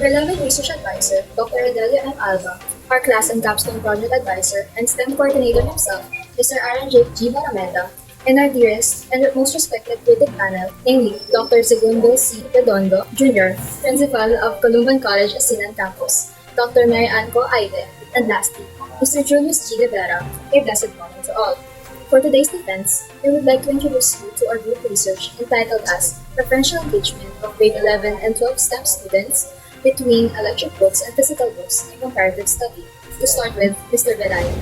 beloved research advisor, Dr. Adelio M. Alba, our class and capstone project advisor, and STEM coordinator himself, Mr. Aaron J. G. Barameda, and our dearest and most respected critic panel, namely Dr. Segundo C. Redondo, Jr., Principal of Columban College, Asinan Campus, Dr. Mary Anco Aide, and lastly, Mr. Julius G. De Vera. A blessed morning to all. For today's defense, we would like to introduce you to our group research entitled as Preferential Engagement of Grade 11 and 12 STEM Students between Electric Books and Physical Books in Comparative Study. To start with, Mr. Verayan.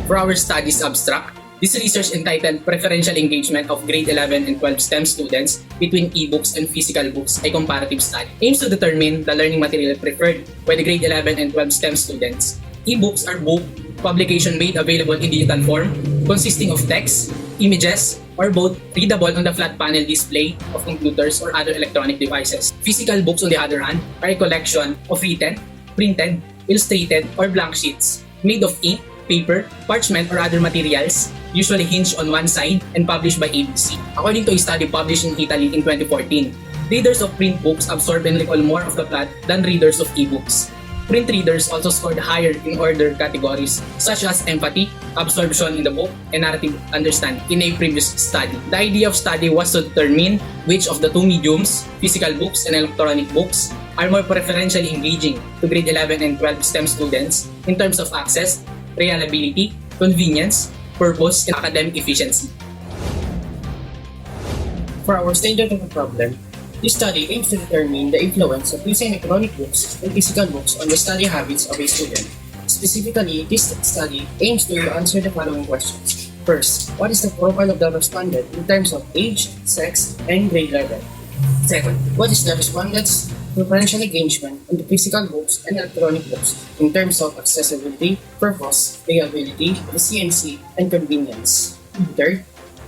For our studies abstract, this research entitled Preferential Engagement of Grade 11 and 12 STEM Students between e-books and physical books, a comparative study, aims to determine the learning material preferred by the grade 11 and 12 STEM students. E-books are book publication made available in digital form, consisting of text, images, or both readable on the flat panel display of computers or other electronic devices. Physical books, on the other hand, are a collection of written, printed, illustrated, or blank sheets made of ink, paper, parchment, or other materials, usually hinged on one side and published by ABC. According to a study published in Italy in 2014, readers of print books absorb and recall more of the plot than readers of e-books. Print readers also scored higher in order categories such as empathy, absorption in the book, and narrative understanding in a previous study. The idea of study was to determine which of the two mediums, physical books and electronic books, are more preferentially engaging to grade 11 and 12 STEM students in terms of access, reliability, convenience, purpose, and academic efficiency. For our statement of the problem, this study aims to determine the influence of using electronic books and physical books on the study habits of a student. Specifically, this study aims to answer the following questions. First, what is the profile of the respondent in terms of age, sex, and grade level? Second, what is the respondent's preferential engagement on the physical books and electronic books in terms of accessibility, purpose, reliability, efficiency, and convenience? Third,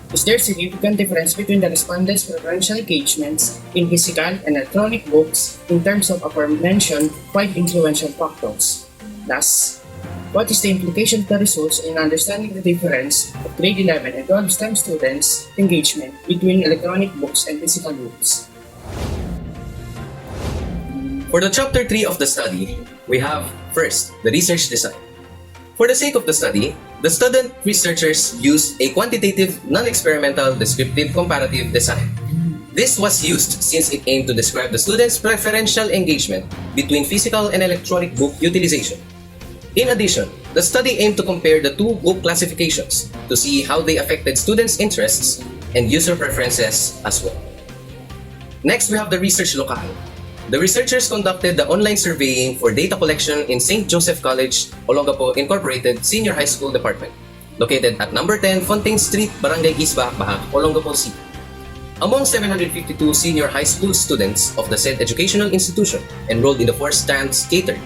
is there significant difference between the respondents' preferential engagements in physical and electronic books in terms of aforementioned 5 influential factors? Last, what is the implication of the results in understanding the difference of grade 11 and 12 STEM students' engagement between electronic books and physical books? For the Chapter 3 of the study, we have, first, the research design. For the sake of the study, the student researchers used a quantitative, non-experimental, descriptive comparative design. This was used since it aimed to describe the students' preferential engagement between physical and electronic book utilization. In addition, the study aimed to compare the two book classifications to see how they affected students' interests and user preferences as well. Next, we have the research locale. The researchers conducted the online surveying for data collection in St. Joseph College, Olongapo Incorporated Senior High School Department, located at number 10 Fontaine Street, Barangay Gisba, Bahag, Olongapo City. Among 752 senior high school students of the said educational institution enrolled in the 4 strands catered,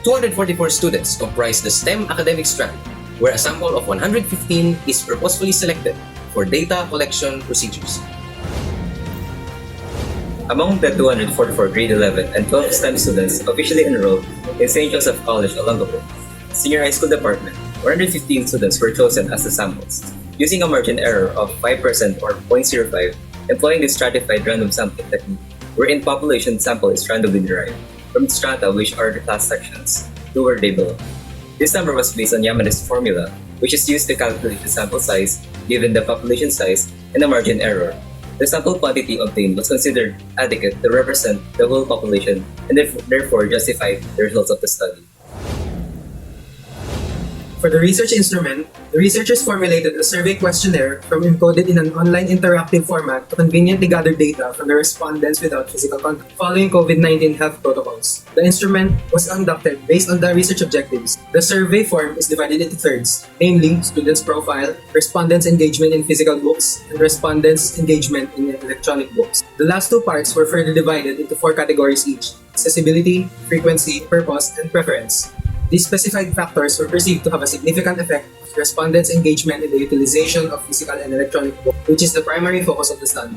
244 students comprised the STEM academic strand, where a sample of 115 is purposefully selected for data collection procedures. Among the 244 grade 11 and 12 STEM students officially enrolled in St. Joseph College, Olongapo, Senior High School Department, 115 students were chosen as the samples, using a margin error of 5% or 0.05, employing the stratified random sampling technique, wherein population sample is randomly derived from strata which are the class sections, 2 or below. This number was based on Yamana's formula, which is used to calculate the sample size given the population size and the margin error. The sample quantity obtained was considered adequate to represent the whole population and therefore justified the results of the study. For the research instrument, the researchers formulated a survey questionnaire encoded in an online interactive format to conveniently gather data from the respondents without physical contact, following COVID-19 health protocols. The instrument was conducted based on the research objectives. The survey form is divided into thirds, namely students' profile, respondents' engagement in physical books, and respondents' engagement in electronic books. The last 2 parts were further divided into 4 categories each: accessibility, frequency, purpose, and preference. These specified factors were perceived to have a significant effect on respondents' engagement in the utilization of physical and electronic books, which is the primary focus of the study.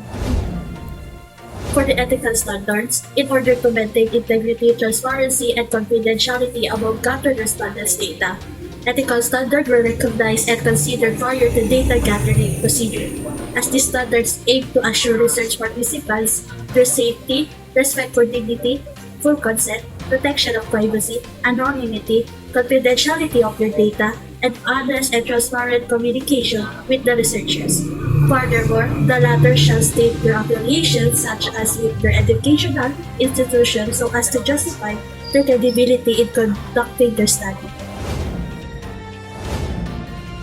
For the ethical standards, in order to maintain integrity, transparency, and confidentiality among gathered respondents' data, ethical standards were recognized and considered prior to data gathering procedure, as these standards aim to assure research participants their safety, respect for dignity, full consent, protection of privacy, anonymity, confidentiality of your data, and honest and transparent communication with the researchers. Furthermore, the latter shall state their affiliations such as with their educational institution so as to justify their credibility in conducting their study.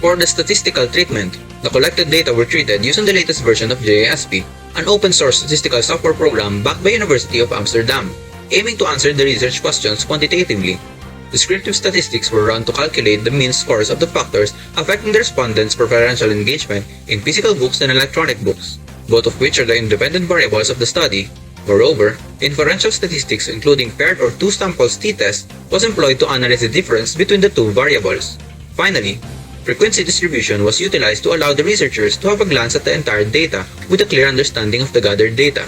For the statistical treatment, the collected data were treated using the latest version of JASP, an open-source statistical software program backed by University of Amsterdam, aiming to answer the research questions quantitatively. Descriptive statistics were run to calculate the mean scores of the factors affecting the respondents' preferential engagement in physical books and electronic books, both of which are the independent variables of the study. Moreover, inferential statistics including paired or two samples t-test was employed to analyze the difference between the two variables. Finally, frequency distribution was utilized to allow the researchers to have a glance at the entire data with a clear understanding of the gathered data.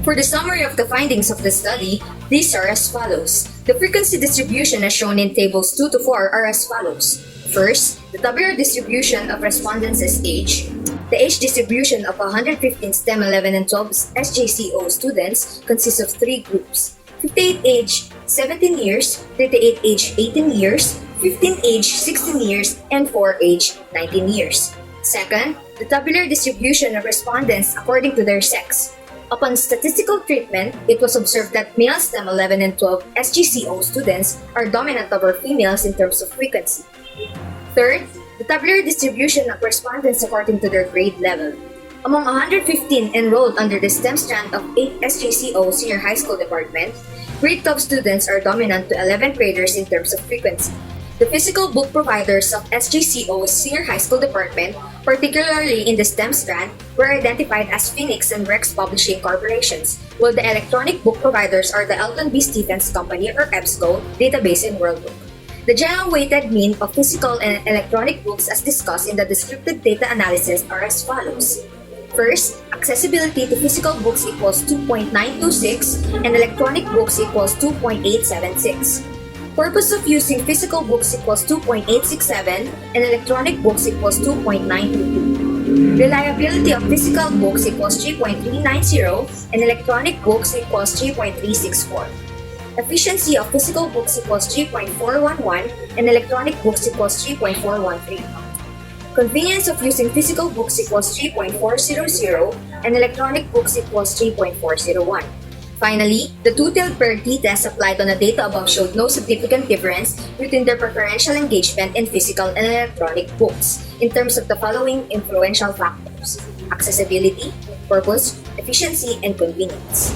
For the summary of the findings of the study, these are as follows. The frequency distribution as shown in tables 2 to 4 are as follows. First, the tabular distribution of respondents is age. The age distribution of 115 STEM 11 and 12 SJC-O students consists of 3 groups. 58 age 17 years, 38 age 18 years, 15 age 16 years, and 4 age 19 years. Second, the tabular distribution of respondents according to their sex. Upon statistical treatment, it was observed that male STEM 11 and 12 SGCO students are dominant over females in terms of frequency. Third, the tabular distribution of respondents according to their grade level. Among 115 enrolled under the STEM strand of 8 SJCO Senior High School Department, grade 12 students are dominant to 11 graders in terms of frequency. The physical book providers of SJCO's Senior High School Department, particularly in the STEM strand, were identified as Phoenix and Rex Publishing Corporations, while the electronic book providers are the Elton B. Stephens Company or EBSCO database and Worldbook. The general weighted mean of physical and electronic books as discussed in the descriptive data analysis are as follows. First, accessibility to physical books equals 2.926 and electronic books equals 2.876. Purpose of using physical books equals 2.867 and electronic books equals 2.922. Reliability of physical books equals 3.390 and electronic books equals 3.364. Efficiency of physical books equals 3.411 and electronic books equals 3.413. Convenience of using physical books equals 3.400 and electronic books equals 3.401. Finally, the two-tailed pair t-test applied on the data above showed no significant difference between their preferential engagement in physical and electronic books in terms of the following influential factors: accessibility, purpose, efficiency, and convenience.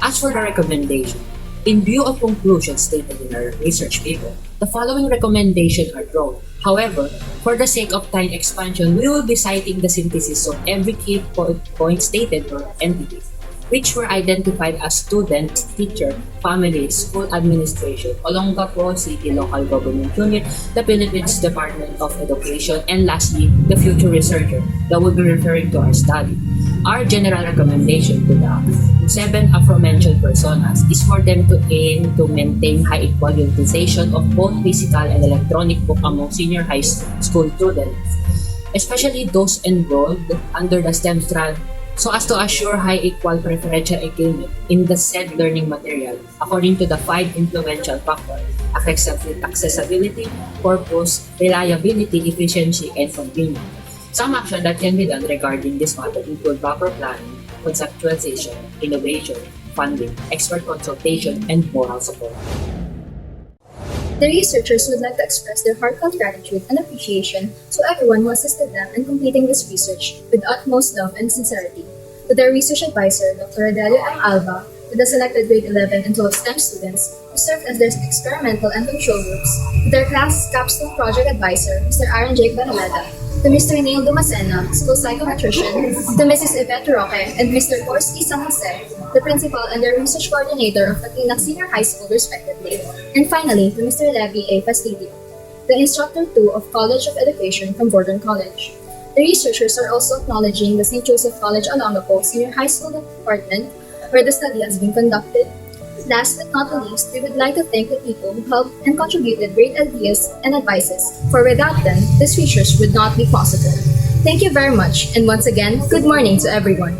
As for the recommendation, in view of conclusions stated in our research paper, the following recommendations are drawn. However, for the sake of time expansion, we will be citing the synthesis of every key point stated for entities, which were identified as student, teacher, family, school administration, Olongapo City Local Government Unit, the Philippines Department of Education, and lastly, the future researcher that will be referring to our study. Our general recommendation to the 7 aforementioned personas is for them to aim to maintain high equal utilization of both physical and electronic book among senior high school students, especially those enrolled under the STEM strand, so as to assure high equal preferential engagement in the said learning material according to the 5 influential factors: accessibility, purpose, reliability, efficiency, and convenience. Some action that can be done regarding this matter include proper planning, conceptualization, innovation, funding, expert consultation, and moral support. The researchers would like to express their heartfelt gratitude and appreciation to everyone who assisted them in completing this research with utmost love and sincerity. To their research advisor, Dr. Adelio M. Alba, to the selected grade 11 and 12 STEM students who served as their experimental and control groups, to their class capstone project advisor, Mr. Aaron J. Banameda, to Mr. Neil Dumasena, school psychometrician, to Mrs. Yvette Roque, and Mr. Korsky San Jose, the principal and the research coordinator of Taquinak Senior High School respectively, and finally to Mr. Levy A. Fastidio, the instructor 2 of College of Education from Borden College. The researchers are also acknowledging the St. Joseph College Olongapo Senior High School Department where the study has been conducted. Last but not least, we would like to thank the people who helped and contributed great ideas and advices, for without them, this research would not be possible. Thank you very much, and once again, good morning to everyone.